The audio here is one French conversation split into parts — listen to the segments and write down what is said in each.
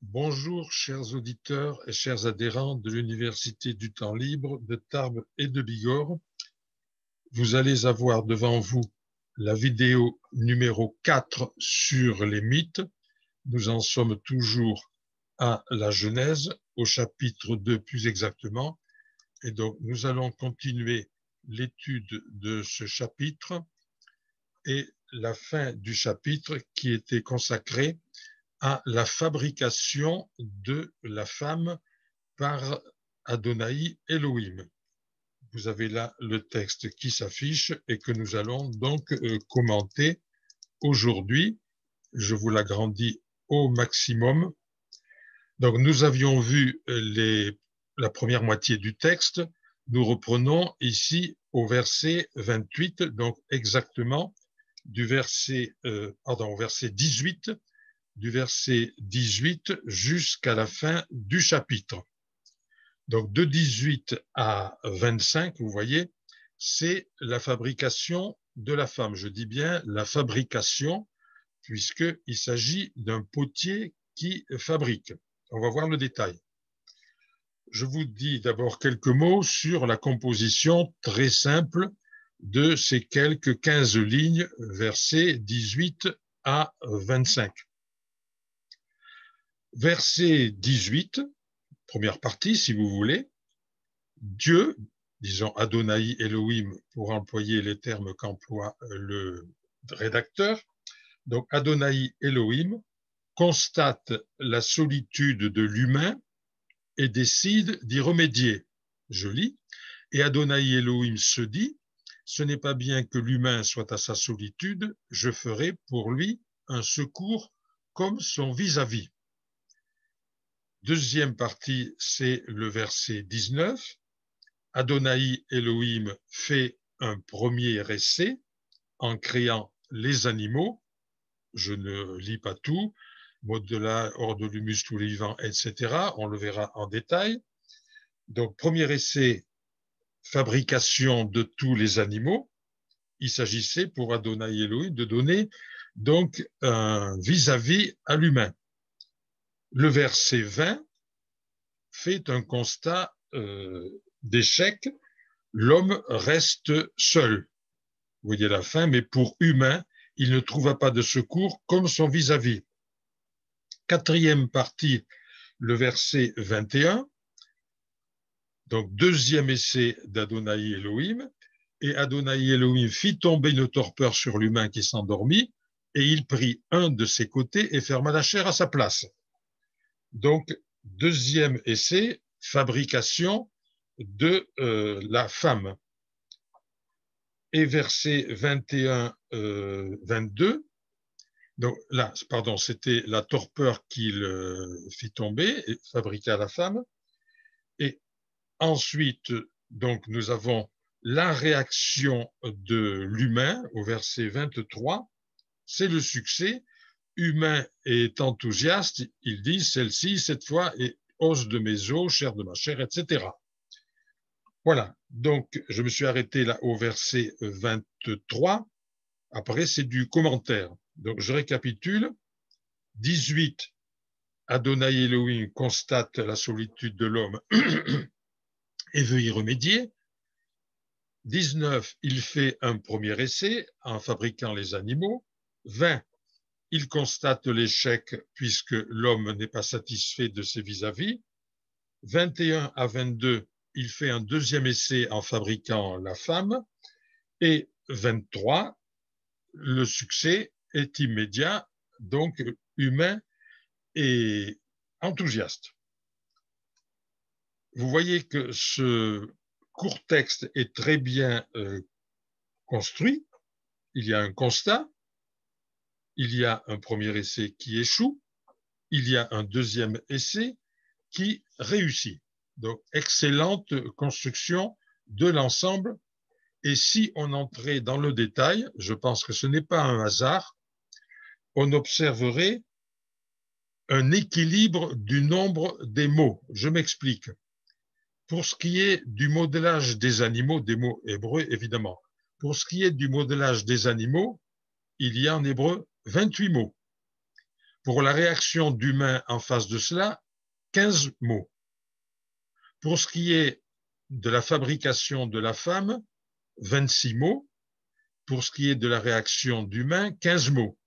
Bonjour, chers auditeurs et chers adhérents de l'Université du Temps Libre de Tarbes et de Bigorre. Vous allez avoir devant vous la vidéo numéro 4 sur les mythes. Nous en sommes toujours à la Genèse, au chapitre 2 plus exactement. Et donc, nous allons continuer l'étude de ce chapitre et la fin du chapitre qui était consacré à la fabrication de la femme par Adonai Elohim. Vous avez là le texte qui s'affiche et que nous allons donc commenter aujourd'hui. Je vous l'agrandis au maximum. Donc nous avions vu la première moitié du texte. Nous reprenons ici au verset 28, donc exactement au verset 18, du verset 18 jusqu'à la fin du chapitre. Donc de 18 à 25, vous voyez, c'est la fabrication de la femme. Je dis bien la fabrication, puisqu'il s'agit d'un potier qui fabrique. On va voir le détail. Je vous dis d'abord quelques mots sur la composition très simple de ces quelques 15 lignes, versets 18 à 25. Verset 18, première partie, si vous voulez, Dieu, disons Adonai Elohim pour employer les termes qu'emploie le rédacteur, donc Adonai Elohim constate la solitude de l'humain et décide d'y remédier. Je lis, et Adonai Elohim se dit, ce n'est pas bien que l'humain soit à sa solitude, je ferai pour lui un secours comme son vis-à-vis. Deuxième partie, c'est le verset 19. Adonai Elohim fait un premier essai en créant les animaux. Je ne lis pas tout. Modelage, ordre du muscle, tous les vivants, etc. On le verra en détail. Donc, premier essai, fabrication de tous les animaux. Il s'agissait pour Adonai Elohim de donner donc un vis-à-vis à l'humain. Le verset 20 fait un constat d'échec. L'homme reste seul. Vous voyez la fin, mais pour humain, il ne trouva pas de secours comme son vis-à-vis. Quatrième partie, le verset 21. Donc, deuxième essai d'Adonai Elohim. Et Adonai Elohim fit tomber une torpeur sur l'humain qui s'endormit, et il prit un de ses côtés et ferma la chair à sa place. Donc, deuxième essai, fabrication de la femme. Et versets 21, 22, donc là, pardon, c'était la torpeur qu'il fit tomber et fabriqua la femme. Et ensuite, donc, nous avons la réaction de l'humain au verset 23, c'est le succès. Humain est enthousiaste, il dit, celle-ci, cette fois, est os de mes os, chair de ma chair, etc. Voilà, donc je me suis arrêté là au verset 23. Après, c'est du commentaire. Donc, je récapitule. 18, Adonai Elohim constate la solitude de l'homme et veut y remédier. 19, il fait un premier essai en fabriquant les animaux. 20, il constate l'échec puisque l'homme n'est pas satisfait de ses vis-à-vis. 21 à 22, il fait un deuxième essai en fabriquant la femme. Et 23, le succès est immédiat, donc humain et enthousiaste. Vous voyez que ce court texte est très bien construit. Il y a un constat, il y a un premier essai qui échoue, il y a un deuxième essai qui réussit. Donc, excellente construction de l'ensemble. Et si on entrait dans le détail, je pense que ce n'est pas un hasard, on observerait un équilibre du nombre des mots. Je m'explique. Pour ce qui est du modelage des animaux, des mots hébreux évidemment, pour ce qui est du modelage des animaux, il y a en hébreu 28 mots. Pour la réaction d'humain en face de cela, 15 mots. Pour ce qui est de la fabrication de la femme, 26 mots. Pour ce qui est de la réaction d'humain, 15 mots.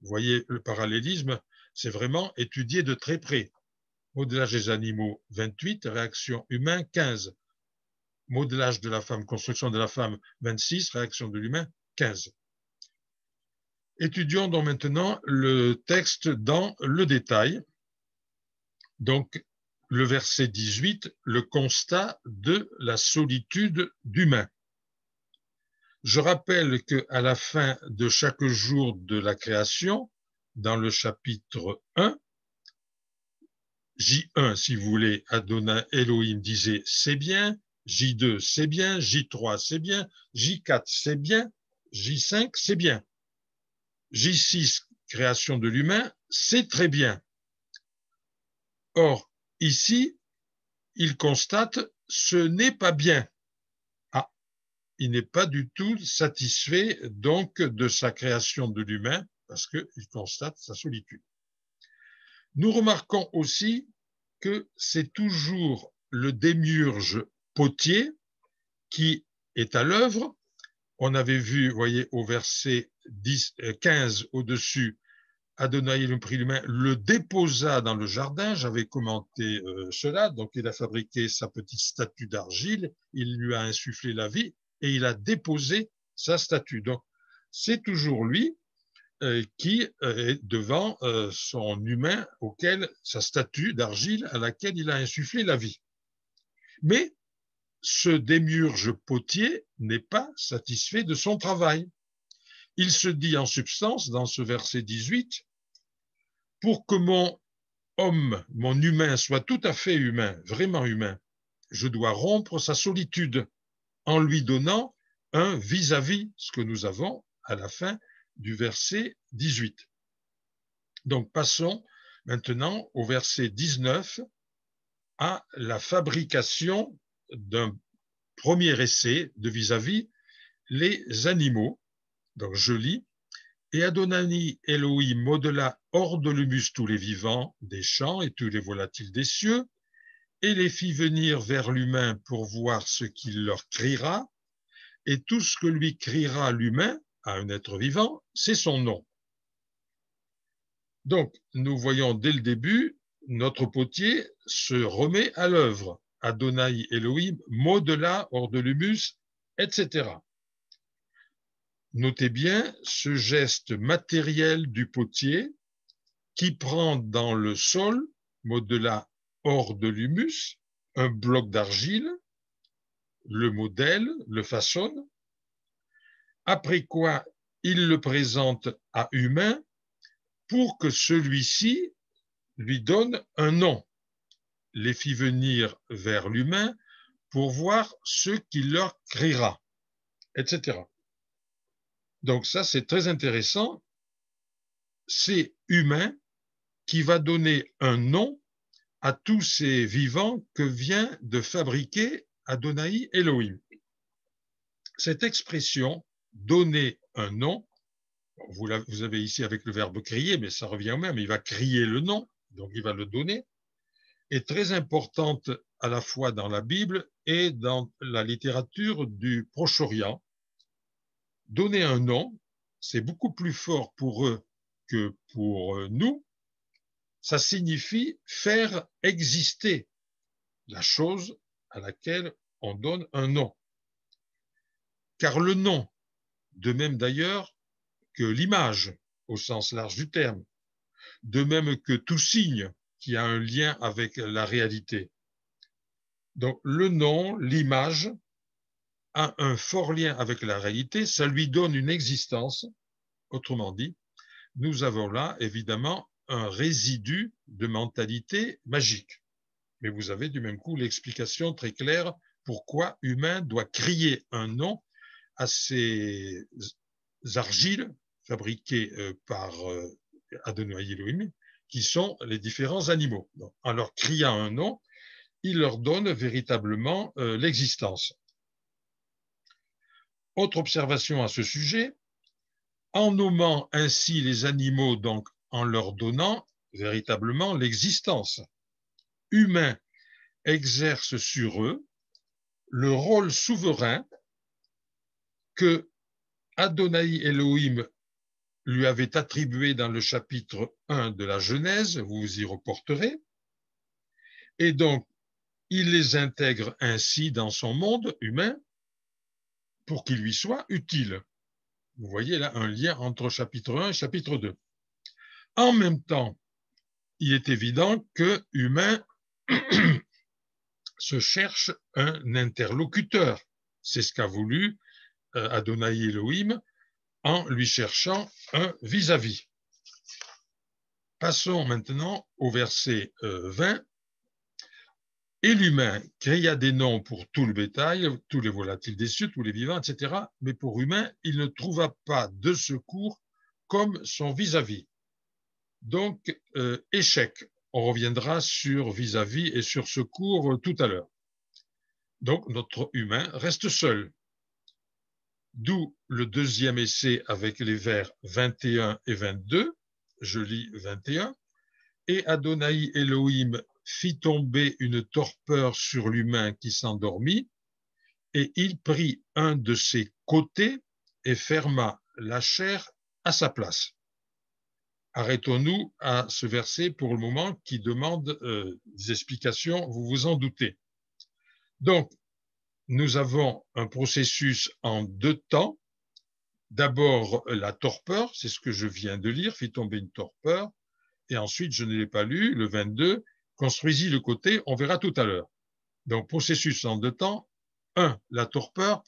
Vous voyez le parallélisme, c'est vraiment étudié de très près. Modelage des animaux, 28, réaction humain, 15. Modelage de la femme, construction de la femme, 26, réaction de l'humain, 15. Étudions donc maintenant le texte dans le détail. Donc, le verset 18, le constat de la solitude d'humain. Je rappelle qu'à la fin de chaque jour de la création, dans le chapitre 1, J1, si vous voulez, Adonai Elohim disait c'est bien, J2 c'est bien, J3 c'est bien, J4 c'est bien, J5 c'est bien. J6, création de l'humain, c'est très bien. Or, ici, il constate ce n'est pas bien. Ah, il n'est pas du tout satisfait donc de sa création de l'humain parce qu'il constate sa solitude. Nous remarquons aussi que c'est toujours le démiurge potier qui est à l'œuvre. On avait vu, vous voyez, au verset 15 au-dessus, Adonai, le prit l'humain, le déposa dans le jardin. J'avais commenté cela. Donc, il a fabriqué sa petite statue d'argile, il lui a insufflé la vie et il a déposé sa statue. Donc, c'est toujours lui qui est devant son humain auquel, sa statue d'argile à laquelle il a insufflé la vie. Mais ce démiurge potier n'est pas satisfait de son travail. Il se dit en substance, dans ce verset 18, pour que mon homme, mon humain, soit tout à fait humain, vraiment humain, je dois rompre sa solitude en lui donnant un vis-à-vis, ce que nous avons à la fin du verset 18. Donc passons maintenant au verset 19 à la fabrication d'un premier essai de vis-à-vis les animaux. Donc je lis. Et Adonai Elohim modela hors de l'humus tous les vivants des champs et tous les volatiles des cieux, et les fit venir vers l'humain pour voir ce qu'il leur criera, et tout ce que lui criera l'humain à un être vivant, c'est son nom. Donc, nous voyons dès le début, notre potier se remet à l'œuvre. Adonai Elohim modela hors de l'humus, etc. Notez bien ce geste matériel du potier qui prend dans le sol, modela hors de l'humus, un bloc d'argile, le modèle, le façonne, après quoi il le présente à humain pour que celui-ci lui donne un nom, les fit venir vers l'humain pour voir ce qu'il leur criera, etc. Donc ça, c'est très intéressant. C'est humain qui va donner un nom à tous ces vivants que vient de fabriquer Adonai Elohim. Cette expression, donner un nom, vous avez ici avec le verbe crier, mais ça revient au même, il va crier le nom, donc il va le donner, est très importante à la fois dans la Bible et dans la littérature du Proche-Orient. Donner un nom, c'est beaucoup plus fort pour eux que pour nous. Ça signifie faire exister la chose à laquelle on donne un nom. Car le nom, de même d'ailleurs que l'image au sens large du terme, de même que tout signe qui a un lien avec la réalité. Donc le nom, l'image, a un fort lien avec la réalité, ça lui donne une existence. Autrement dit, nous avons là évidemment un résidu de mentalité magique. Mais vous avez du même coup l'explication très claire pourquoi humain doit crier un nom à ces argiles fabriquées par Adonai Elohim, qui sont les différents animaux. Donc, en leur criant un nom, il leur donne véritablement l'existence. Autre observation à ce sujet, en nommant ainsi les animaux donc en leur donnant véritablement l'existence. Humain exerce sur eux le rôle souverain que Adonai Elohim lui avait attribué dans le chapitre 1 de la Genèse, vous vous y reporterez, et donc il les intègre ainsi dans son monde humain pour qu'il lui soit utile. Vous voyez là un lien entre chapitre 1 et chapitre 2. En même temps, il est évident que humain se cherche un interlocuteur. C'est ce qu'a voulu Adonai Elohim en lui cherchant un vis-à-vis. Passons maintenant au verset 20. Et l'humain créa des noms pour tout le bétail, tous les volatiles des cieux, tous les vivants, etc. Mais pour humain, il ne trouva pas de secours comme son vis-à-vis. Donc, échec. On reviendra sur vis-à-vis et sur secours tout à l'heure. Donc, notre humain reste seul. D'où le deuxième essai avec les vers 21 et 22. Je lis 21. Et Adonai Elohim fit tomber une torpeur sur l'humain qui s'endormit, et il prit un de ses côtés et ferma la chair à sa place. Arrêtons-nous à ce verset pour le moment qui demande des explications, vous vous en doutez. Donc, nous avons un processus en deux temps. D'abord, la torpeur, c'est ce que je viens de lire, fit tomber une torpeur, et ensuite, je ne l'ai pas lu, le 22, construisit le côté, on verra tout à l'heure. Donc, processus en deux temps. 1, la torpeur.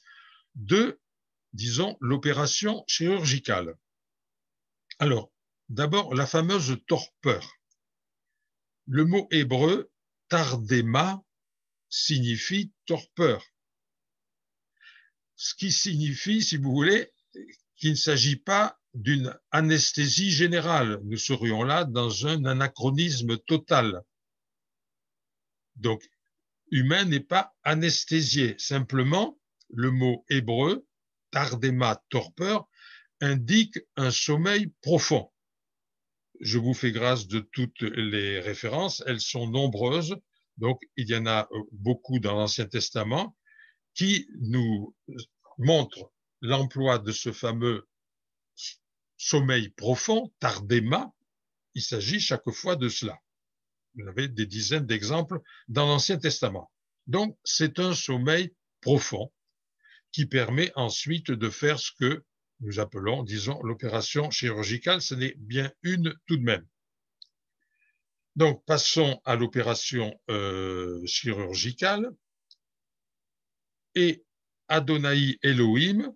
2, disons, l'opération chirurgicale. Alors, d'abord, la fameuse torpeur. Le mot hébreu tardema signifie torpeur. Ce qui signifie, si vous voulez, qu'il ne s'agit pas d'une anesthésie générale. Nous serions là dans un anachronisme total. Donc, humain n'est pas anesthésié. Simplement, le mot hébreu, tardema, torpeur, indique un sommeil profond. Je vous fais grâce de toutes les références, elles sont nombreuses, donc il y en a beaucoup dans l'Ancien Testament qui nous montrent l'emploi de ce fameux sommeil profond, tardema. Il s'agit chaque fois de cela. Vous avez des dizaines d'exemples dans l'Ancien Testament. Donc, c'est un sommeil profond qui permet ensuite de faire ce que nous appelons, disons, l'opération chirurgicale. Ce n'est bien une tout de même. Donc, passons à l'opération chirurgicale. Et Adonai Elohim,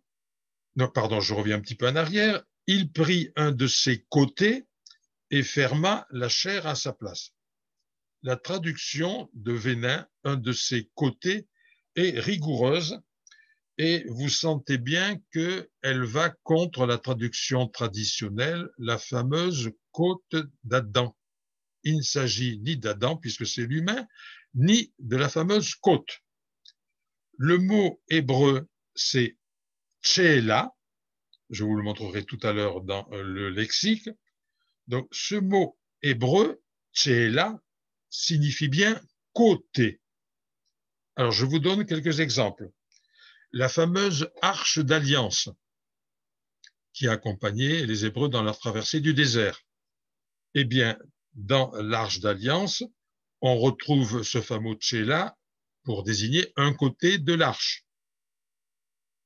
non, pardon, je reviens un petit peu en arrière, il prit un de ses côtés et ferma la chair à sa place. La traduction de Vénin, un de ses côtés, est rigoureuse et vous sentez bien qu'elle va contre la traduction traditionnelle, la fameuse côte d'Adam. Il ne s'agit ni d'Adam, puisque c'est l'humain, ni de la fameuse côte. Le mot hébreu, c'est tchéla, je vous le montrerai tout à l'heure dans le lexique. Donc, ce mot hébreu, tchéla, signifie bien côté. Alors, je vous donne quelques exemples. La fameuse arche d'alliance qui a accompagné les Hébreux dans leur traversée du désert. Eh bien, dans l'arche d'alliance, on retrouve ce fameux tchéla pour désigner un côté de l'arche.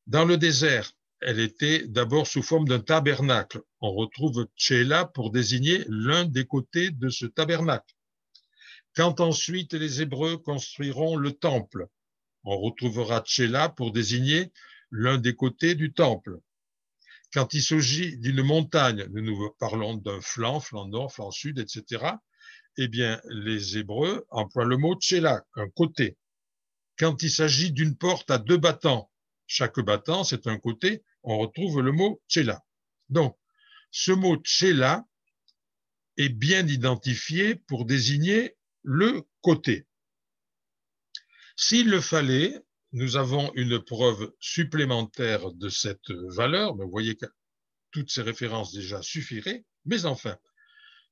Dans le désert, elle était d'abord sous forme d'un tabernacle. On retrouve tchéla pour désigner l'un des côtés de ce tabernacle. Quand ensuite les Hébreux construiront le temple, on retrouvera tchéla pour désigner l'un des côtés du temple. Quand il s'agit d'une montagne, nous parlons d'un flanc, flanc nord, flanc sud, etc., eh bien, les Hébreux emploient le mot tchéla, un côté. Quand il s'agit d'une porte à deux battants, chaque battant, c'est un côté, on retrouve le mot tchéla. Donc, ce mot tchéla est bien identifié pour désigner le côté. S'il le fallait, nous avons une preuve supplémentaire de cette valeur, mais vous voyez que toutes ces références déjà suffiraient, mais enfin,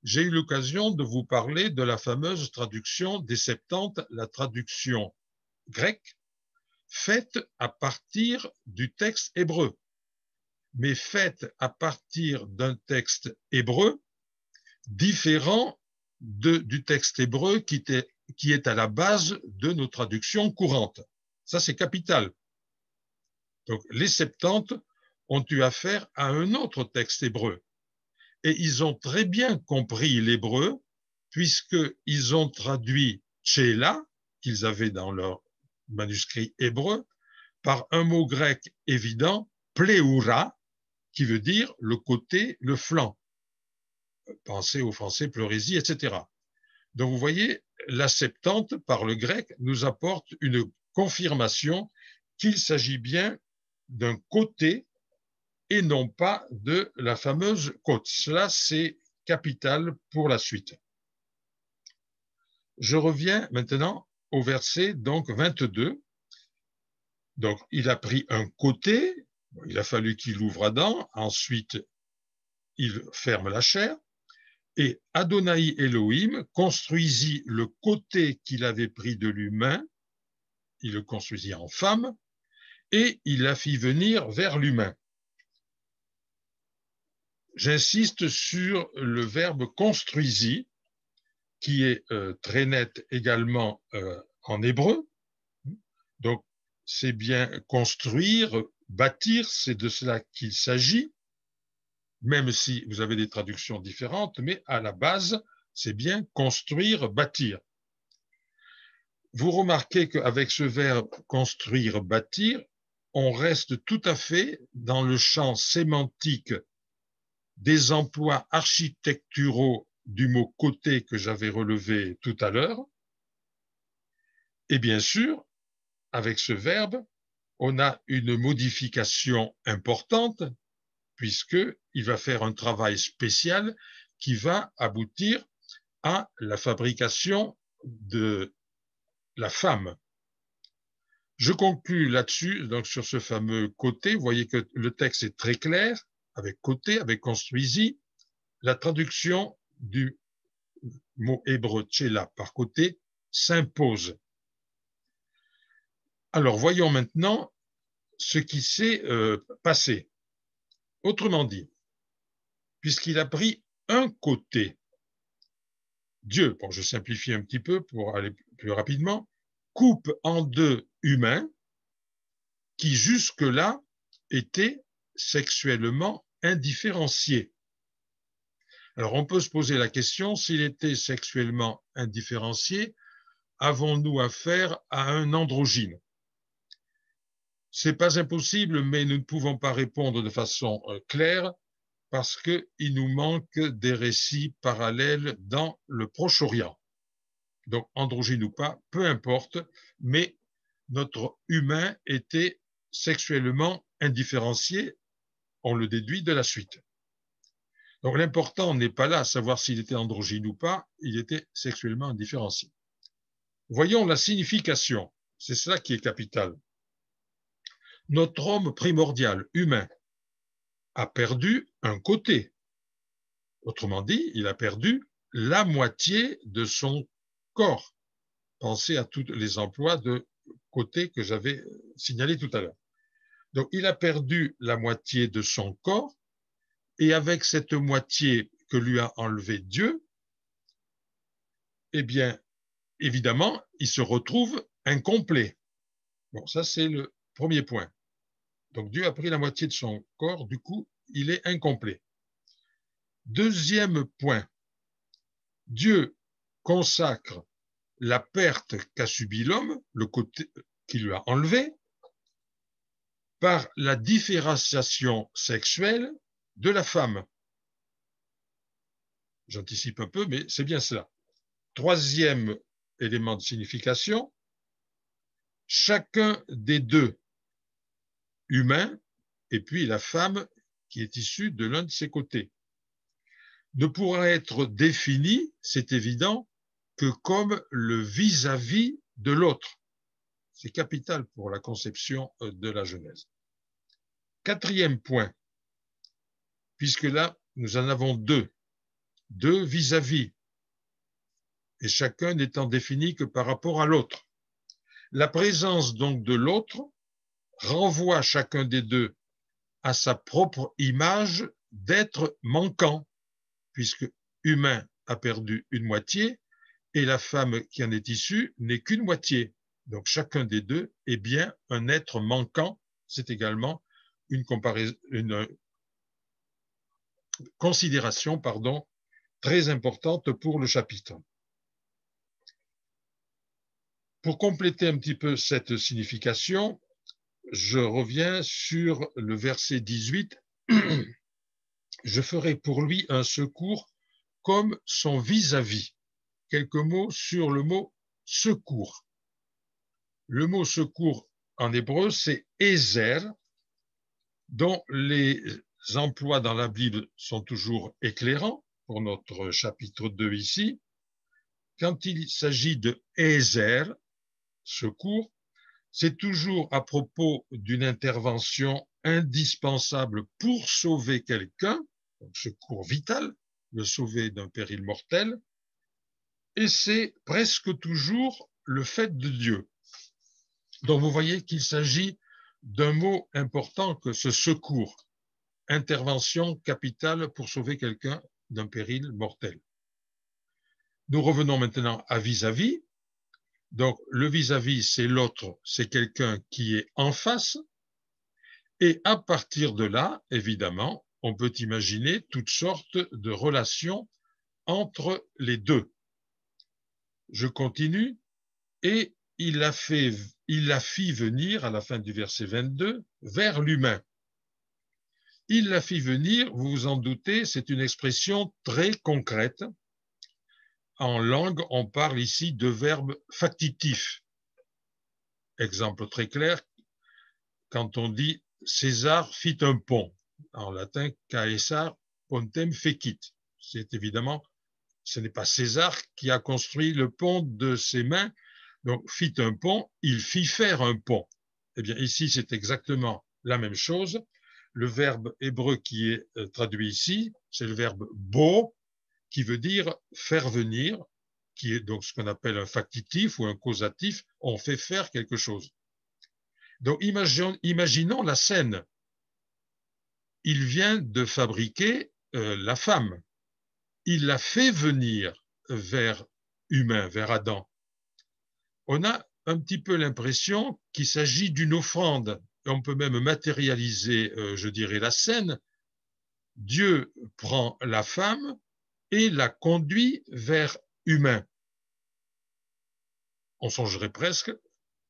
j'ai eu l'occasion de vous parler de la fameuse traduction des Septante, la traduction grecque, faite à partir du texte hébreu, mais faite à partir d'un texte hébreu différent du texte hébreu qui est à la base de nos traductions courantes. Ça, c'est capital. Donc, les Septante ont eu affaire à un autre texte hébreu. Et ils ont très bien compris l'hébreu, puisqu'ils ont traduit Tchéla, qu'ils avaient dans leur manuscrit hébreu, par un mot grec évident, pleura, qui veut dire le côté, le flanc. Pensez au français pleurésie, etc. Donc vous voyez, la Septante, par le grec, nous apporte une confirmation qu'il s'agit bien d'un côté et non pas de la fameuse côte. Cela, c'est capital pour la suite. Je reviens maintenant au verset donc 22. Donc, il a pris un côté, il a fallu qu'il ouvre Adam, ensuite il ferme la chair, et Adonai Elohim construisit le côté qu'il avait pris de l'humain, il le construisit en femme, et il la fit venir vers l'humain. J'insiste sur le verbe construisit, qui est très net également en hébreu. Donc, c'est bien construire, bâtir, c'est de cela qu'il s'agit, même si vous avez des traductions différentes, mais à la base, c'est bien construire, bâtir. Vous remarquez qu'avec ce verbe construire, bâtir, on reste tout à fait dans le champ sémantique des emplois architecturaux du mot côté que j'avais relevé tout à l'heure. Et bien sûr, avec ce verbe, on a une modification importante puisqu'il va faire un travail spécial qui va aboutir à la fabrication de la femme. Je conclus là-dessus, donc sur ce fameux côté. Vous voyez que le texte est très clair, avec côté, avec construisit. La traduction du mot hébreu tchéla par côté s'impose. Alors, voyons maintenant ce qui s'est passé. Autrement dit, puisqu'il a pris un côté, Dieu, bon, je simplifie un petit peu pour aller plus rapidement, coupe en deux humains qui jusque-là étaient sexuellement indifférenciés. Alors on peut se poser la question, s'il était sexuellement indifférencié, avons-nous affaire à un androgyne? C'est pas impossible, mais nous ne pouvons pas répondre de façon claire parce qu'il nous manque des récits parallèles dans le Proche-Orient. Donc, androgyne ou pas, peu importe, mais notre humain était sexuellement indifférencié, on le déduit de la suite. Donc, l'important n'est pas là, à savoir s'il était androgyne ou pas, il était sexuellement indifférencié. Voyons la signification, c'est cela qui est capital. Notre homme primordial, humain, a perdu un côté. Autrement dit, il a perdu la moitié de son corps. Pensez à tous les emplois de côté que j'avais signalés tout à l'heure. Donc, il a perdu la moitié de son corps, et avec cette moitié que lui a enlevé Dieu, eh bien, évidemment, il se retrouve incomplet. Bon, ça, c'est le premier point. Donc, Dieu a pris la moitié de son corps, du coup, il est incomplet. Deuxième point, Dieu consacre la perte qu'a subi l'homme, le côté qu'il lui a enlevé, par la différenciation sexuelle de la femme. J'anticipe un peu, mais c'est bien cela. Troisième élément de signification, chacun des deux, humain et puis la femme qui est issue de l'un de ses côtés, ne pourra être défini, c'est évident, que comme le vis-à-vis de l'autre. C'est capital pour la conception de la Genèse. Quatrième point, puisque là, nous en avons deux. deux vis-à-vis, et chacun n'étant défini que par rapport à l'autre. La présence donc de l'autre renvoie chacun des deux à sa propre image d'être manquant, puisque humain a perdu une moitié et la femme qui en est issue n'est qu'une moitié. Donc chacun des deux est bien un être manquant. C'est également une considération très importante pour le chapitre. Pour compléter un petit peu cette signification, je reviens sur le verset 18. Je ferai pour lui un secours comme son vis-à-vis. Quelques mots sur le mot secours. Le mot secours en hébreu, c'est Ezer, dont les emplois dans la Bible sont toujours éclairants pour notre chapitre 2 ici. Quand il s'agit de Ezer, secours, c'est toujours à propos d'une intervention indispensable pour sauver quelqu'un, donc secours vital, le sauver d'un péril mortel, et c'est presque toujours le fait de Dieu. Donc vous voyez qu'il s'agit d'un mot important que ce secours, intervention capitale pour sauver quelqu'un d'un péril mortel. Nous revenons maintenant à vis-à-vis. Donc le vis-à-vis, c'est l'autre, c'est quelqu'un qui est en face. Et à partir de là, évidemment, on peut imaginer toutes sortes de relations entre les deux. Je continue. Et il la fit venir, à la fin du verset 22, vers l'humain. Il la fit venir, vous vous en doutez, c'est une expression très concrète. En langue, on parle ici de verbes factitifs. Exemple très clair, quand on dit César fit un pont. En latin, Caesar pontem fecit. C'est évidemment, ce n'est pas César qui a construit le pont de ses mains. Donc, fit un pont, il fit faire un pont. Eh bien, ici, c'est exactement la même chose. Le verbe hébreu qui est traduit ici, c'est le verbe bo, qui veut dire faire venir, qui est donc ce qu'on appelle un factitif ou un causatif. On fait faire quelque chose. Donc, imaginons la scène. Il vient de fabriquer la femme. Il l'a fait venir vers humain, vers Adam. On a un petit peu l'impression qu'il s'agit d'une offrande. On peut même matérialiser, je dirais, la scène. Dieu prend la femme et la conduit vers humain. On songerait presque,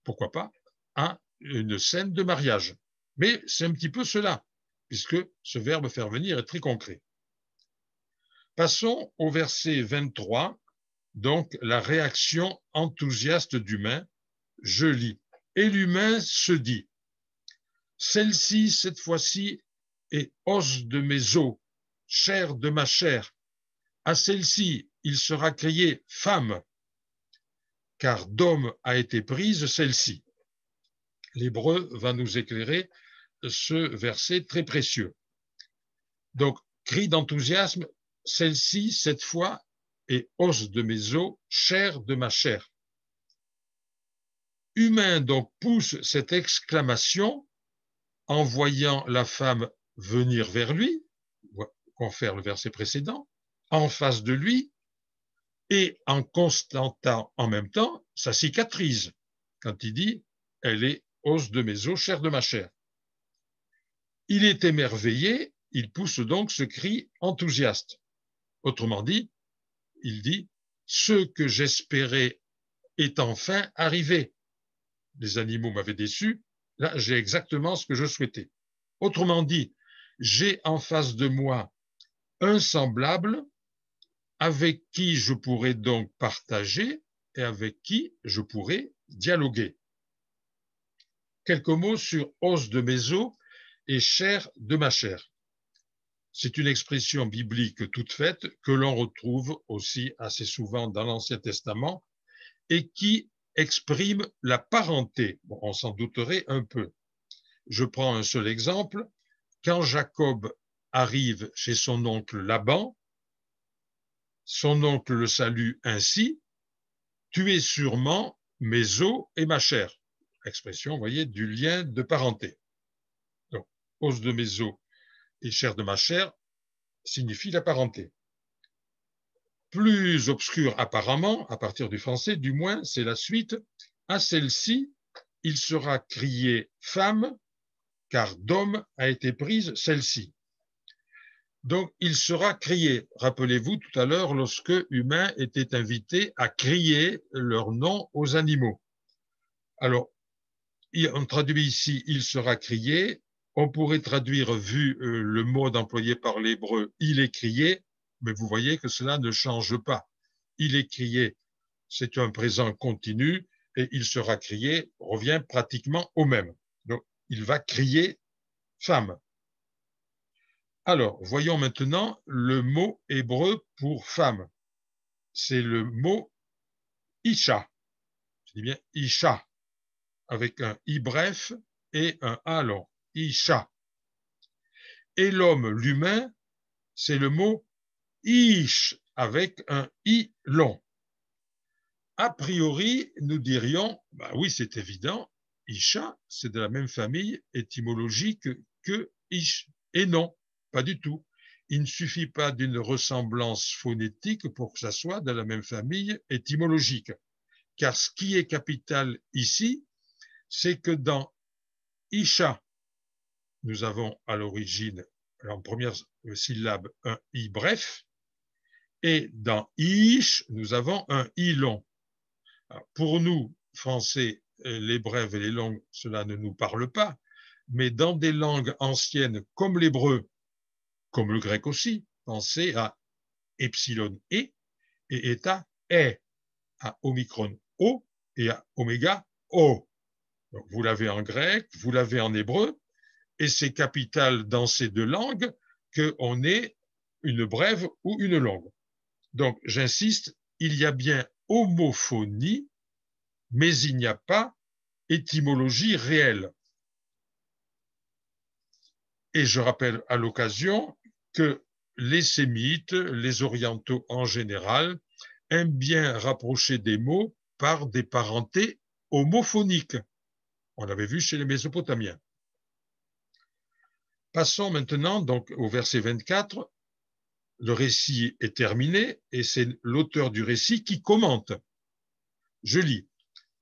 pourquoi pas, à une scène de mariage. Mais c'est un petit peu cela, puisque ce verbe faire venir est très concret. Passons au verset 23, donc la réaction enthousiaste d'humain. Je lis. Et l'humain se dit, celle-ci, cette fois-ci, est os de mes os, chair de ma chair. À celle-ci, il sera crié femme, car d'homme a été prise celle-ci. L'hébreu va nous éclairer ce verset très précieux. Donc, cri d'enthousiasme, celle-ci, cette fois, est os de mes os, chair de ma chair. Humain donc pousse cette exclamation en voyant la femme venir vers lui, confère le verset précédent, en face de lui, et en constatant en même temps sa cicatrice, quand il dit « elle est os de mes os, chair de ma chair ». Il est émerveillé, il pousse donc ce cri enthousiaste. Autrement dit, il dit « ce que j'espérais est enfin arrivé. Les animaux m'avaient déçu, là j'ai exactement ce que je souhaitais. » Autrement dit, j'ai en face de moi un semblable avec qui je pourrais donc partager et avec qui je pourrais dialoguer. Quelques mots sur os de mes os et chair de ma chair. C'est une expression biblique toute faite que l'on retrouve aussi assez souvent dans l'Ancien Testament et qui exprime la parenté. Bon, on s'en douterait un peu. Je prends un seul exemple. Quand Jacob arrive chez son oncle Laban, son oncle le salue ainsi, tu es sûrement mes os et ma chair. Expression, vous voyez, du lien de parenté. Donc, os de mes os et chair de ma chair signifie la parenté. Plus obscur apparemment, à partir du français, du moins, c'est la suite. À celle-ci, il sera crié femme, car d'homme a été prise celle-ci. Donc, il sera crié. Rappelez-vous tout à l'heure, lorsque humains étaient invités à crier leur nom aux animaux. Alors, on traduit ici, il sera crié. On pourrait traduire, vu le mode employé par l'hébreu, il est crié, mais vous voyez que cela ne change pas. Il est crié, c'est un présent continu, et il sera crié revient pratiquement au même. Donc, il va crier femme. Alors, voyons maintenant le mot hébreu pour femme. C'est le mot isha. Je dis bien isha, avec un i bref et un a long. Isha. Et l'homme, l'humain, c'est le mot ish, avec un i long. A priori, nous dirions, bah oui, c'est évident, isha, c'est de la même famille étymologique que ish. Et non, pas du tout. Il ne suffit pas d'une ressemblance phonétique pour que ça soit de la même famille étymologique. Car ce qui est capital ici, c'est que dans isha, nous avons à l'origine, en première syllabe, un i bref, et dans ish, nous avons un i long. Alors, pour nous, Français, les brèves et les longues, cela ne nous parle pas, mais dans des langues anciennes comme l'hébreu, comme le grec aussi, pensez à epsilon et eta e, à omicron o et à oméga o. Donc, vous l'avez en grec, vous l'avez en hébreu, et c'est capital dans ces deux langues qu'on ait une brève ou une longue. Donc, j'insiste, il y a bien homophonie, mais il n'y a pas étymologie réelle. Et je rappelle à l'occasion que les sémites, les orientaux en général, aiment bien rapprocher des mots par des parentés homophoniques. On l'avait vu chez les Mésopotamiens. Passons maintenant donc au verset 24. Le récit est terminé et c'est l'auteur du récit qui commente. Je lis.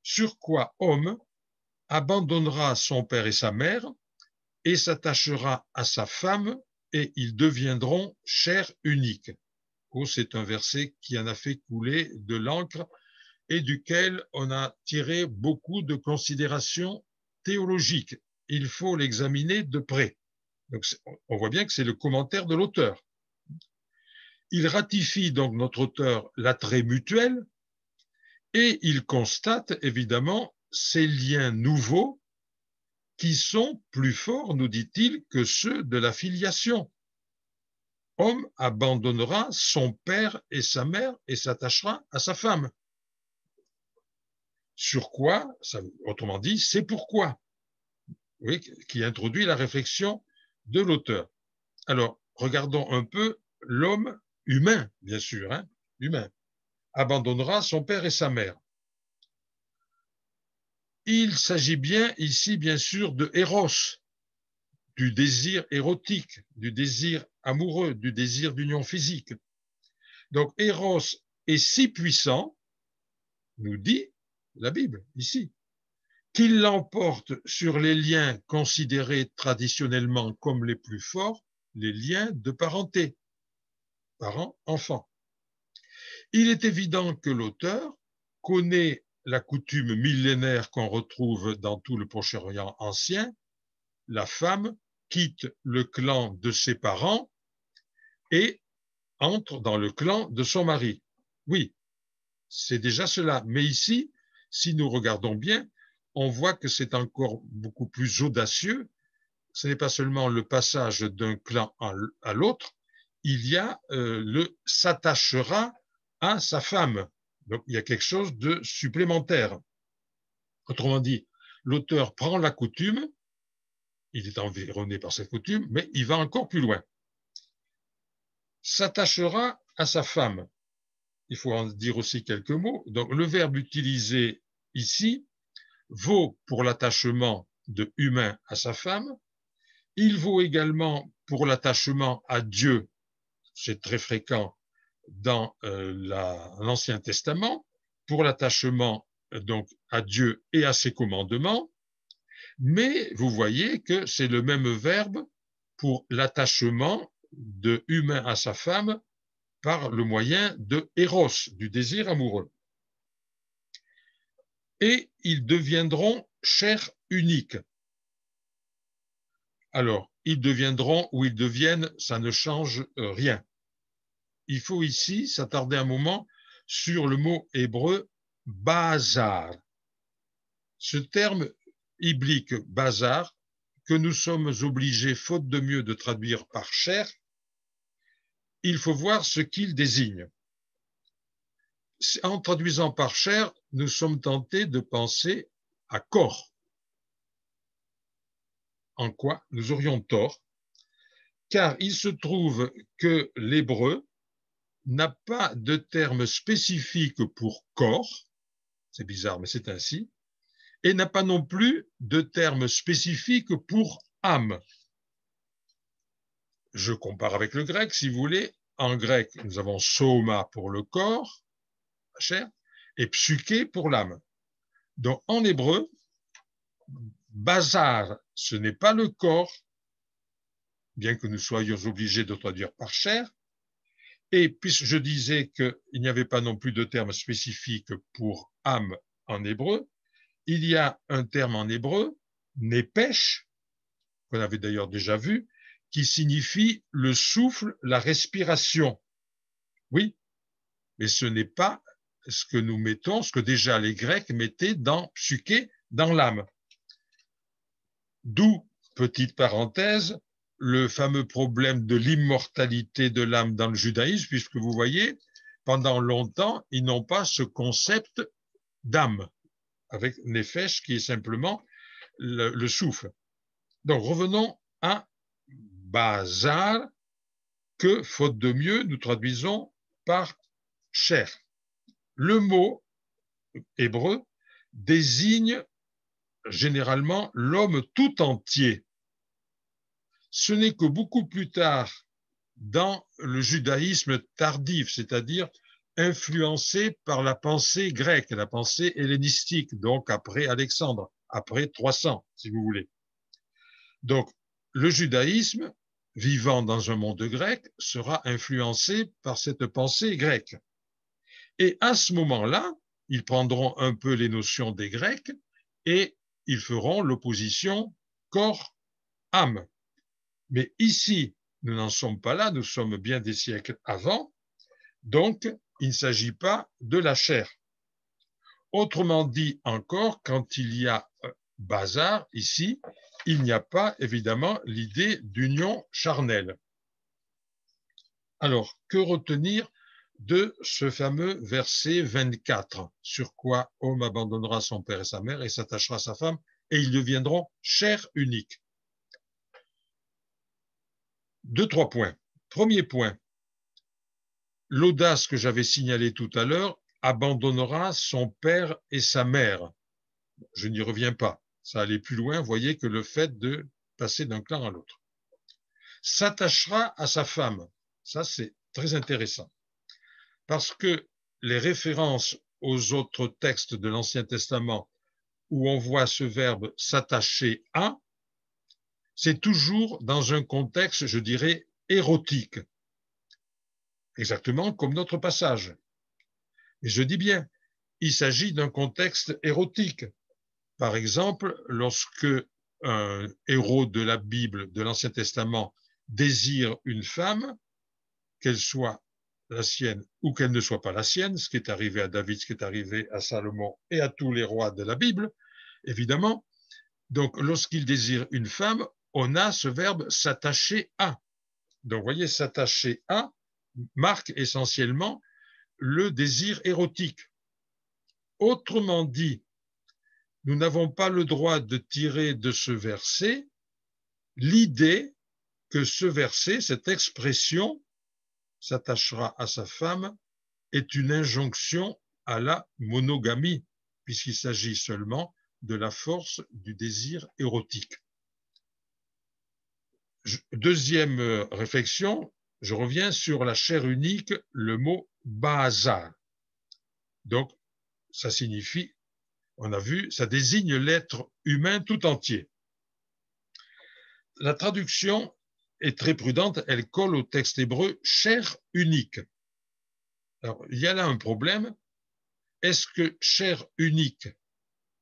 Sur quoi homme abandonnera son père et sa mère et s'attachera à sa femme et ils deviendront chair unique. Oh, c'est un verset qui en a fait couler de l'encre et duquel on a tiré beaucoup de considérations théologiques. Il faut l'examiner de près. Donc, on voit bien que c'est le commentaire de l'auteur. Il ratifie donc notre auteur l'attrait mutuel et il constate évidemment ces liens nouveaux qui sont plus forts, nous dit-il, que ceux de la filiation. Homme abandonnera son père et sa mère et s'attachera à sa femme. Sur quoi, autrement dit, c'est pourquoi, oui, qui introduit la réflexion de l'auteur. Alors, regardons un peu l'homme humain, bien sûr, hein, humain, abandonnera son père et sa mère. Il s'agit bien ici, bien sûr, de Eros, du désir érotique, du désir amoureux, du désir d'union physique. Donc, Eros est si puissant, nous dit la Bible ici, qu'il l'emporte sur les liens considérés traditionnellement comme les plus forts, les liens de parenté, parent-enfant. Il est évident que l'auteur connaît la coutume millénaire qu'on retrouve dans tout le Proche-Orient ancien, la femme quitte le clan de ses parents et entre dans le clan de son mari. Oui, c'est déjà cela. Mais ici, si nous regardons bien, on voit que c'est encore beaucoup plus audacieux. Ce n'est pas seulement le passage d'un clan à l'autre, il y a le s'attachera à sa femme. Donc il y a quelque chose de supplémentaire. Autrement dit, l'auteur prend la coutume, il est environné par cette coutume, mais il va encore plus loin. S'attachera à sa femme. il faut en dire aussi quelques mots. Donc, le verbe utilisé ici vaut pour l'attachement de humain à sa femme. Il vaut également pour l'attachement à Dieu, c'est très fréquent dans l'Ancien Testament, pour l'attachement donc à Dieu et à ses commandements, mais vous voyez que c'est le même verbe pour l'attachement de humain à sa femme par le moyen de éros, du désir amoureux. Et ils deviendront chair unique. Alors, ils deviendront ou ils deviennent, ça ne change rien. Il faut ici s'attarder un moment sur le mot hébreu bazar. Ce terme biblique bazar, que nous sommes obligés, faute de mieux, de traduire par chair, il faut voir ce qu'il désigne. En traduisant par chair, nous sommes tentés de penser à corps. En quoi nous aurions tort, car il se trouve que l'hébreu n'a pas de terme spécifique pour corps, c'est bizarre mais c'est ainsi, et n'a pas non plus de terme spécifique pour âme. Je compare avec le grec, si vous voulez. En grec, nous avons soma pour le corps, la chair, et psyché pour l'âme. Donc en hébreu, bazar, ce n'est pas le corps, bien que nous soyons obligés de traduire par chair. Et puisque je disais qu'il n'y avait pas non plus de terme spécifique pour âme en hébreu, il y a un terme en hébreu, népèche, qu'on avait d'ailleurs déjà vu, qui signifie le souffle, la respiration. Oui, mais ce n'est pas ce que nous mettons, ce que déjà les Grecs mettaient dans psyché, dans l'âme. D'où, petite parenthèse, le fameux problème de l'immortalité de l'âme dans le judaïsme, puisque vous voyez, pendant longtemps, ils n'ont pas ce concept d'âme, avec nefesh qui est simplement le souffle. Donc revenons à bazar, que, faute de mieux, nous traduisons par chair. Le mot hébreu désigne généralement l'homme tout entier. Ce n'est que beaucoup plus tard, dans le judaïsme tardif, c'est-à-dire influencé par la pensée grecque, la pensée hellénistique, donc après Alexandre, après 300, si vous voulez. Donc, le judaïsme, vivant dans un monde grec, sera influencé par cette pensée grecque. Et à ce moment-là, ils prendront un peu les notions des Grecs et ils feront l'opposition corps-âme. Mais ici, nous n'en sommes pas là, nous sommes bien des siècles avant, donc il ne s'agit pas de la chair. Autrement dit encore, quand il y a bazar ici, il n'y a pas évidemment l'idée d'union charnelle. Alors, que retenir de ce fameux verset 24? Sur quoi homme abandonnera son père et sa mère et s'attachera à sa femme, et ils deviendront chair unique. 2-3 points. Premier point, l'audace que j'avais signalée tout à l'heure abandonnera son père et sa mère. Je n'y reviens pas. Ça allait plus loin, vous voyez, que le fait de passer d'un clan à l'autre. S'attachera à sa femme. Ça, c'est très intéressant. Parce que les références aux autres textes de l'Ancien Testament où on voit ce verbe s'attacher à, c'est toujours dans un contexte, je dirais, érotique. Exactement comme notre passage. Et je dis bien, il s'agit d'un contexte érotique. Par exemple, lorsque un héros de la Bible, de l'Ancien Testament, désire une femme, qu'elle soit la sienne ou qu'elle ne soit pas la sienne, ce qui est arrivé à David, ce qui est arrivé à Salomon et à tous les rois de la Bible, évidemment. Donc, lorsqu'il désire une femme, on a ce verbe s'attacher à. Donc, vous voyez, s'attacher à marque essentiellement le désir érotique. Autrement dit, nous n'avons pas le droit de tirer de ce verset l'idée que ce verset, cette expression, s'attachera à sa femme, est une injonction à la monogamie, puisqu'il s'agit seulement de la force du désir érotique. Deuxième réflexion, je reviens sur la chair unique, le mot Ba'azar. Donc, ça signifie, on a vu, ça désigne l'être humain tout entier. La traduction est très prudente, elle colle au texte hébreu chair unique. Alors, il y a là un problème. Est-ce que chair unique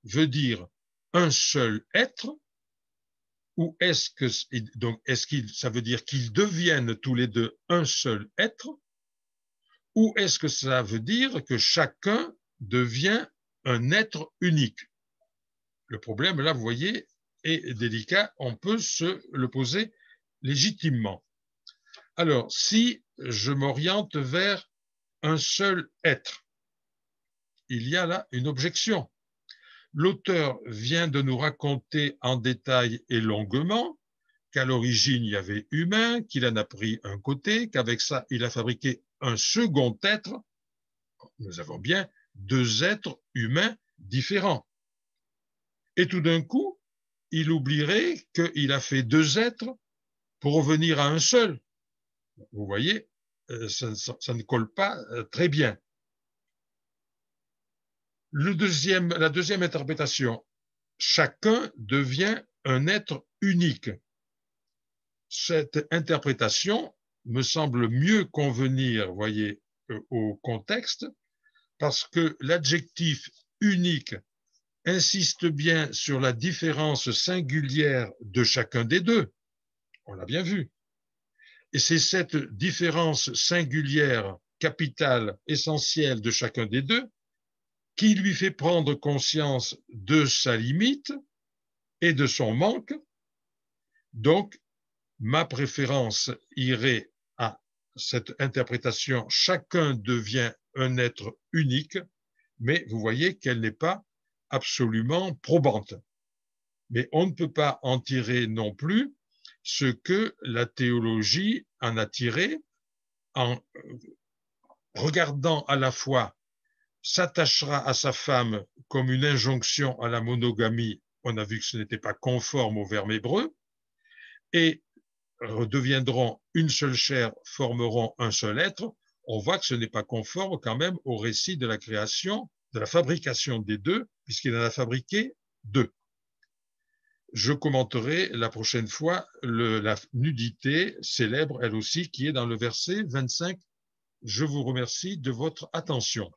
veut dire un seul être, ou est-ce que donc ça veut dire qu'ils deviennent tous les deux un seul être, ou est-ce que ça veut dire que chacun devient un être unique? Le problème, là, vous voyez, est délicat. On peut se le poser légitimement. Alors, si je m'oriente vers un seul être, il y a là une objection. L'auteur vient de nous raconter en détail et longuement qu'à l'origine, il y avait humain, qu'il en a pris un côté, qu'avec ça, il a fabriqué un second être. Nous avons bien deux êtres humains différents. Et tout d'un coup, il oublierait qu'il a fait deux êtres pour revenir à un seul. Vous voyez, ça ne colle pas très bien. La deuxième interprétation, chacun devient un être unique. Cette interprétation me semble mieux convenir, voyez, au contexte, parce que l'adjectif unique insiste bien sur la différence singulière de chacun des deux. On l'a bien vu. Et c'est cette différence singulière, capitale, essentielle de chacun des deux qui lui fait prendre conscience de sa limite et de son manque. Donc, ma préférence irait à cette interprétation « chacun devient un être unique », mais vous voyez qu'elle n'est pas absolument probante. Mais on ne peut pas en tirer non plus ce que la théologie en a tiré en regardant à la fois s'attachera à sa femme comme une injonction à la monogamie, on a vu que ce n'était pas conforme au verbe hébreu, et deviendront une seule chair, formeront un seul être, on voit que ce n'est pas conforme quand même au récit de la création, de la fabrication des deux, puisqu'il en a fabriqué deux. Je commenterai la prochaine fois la nudité célèbre, elle aussi, qui est dans le verset 25. Je vous remercie de votre attention.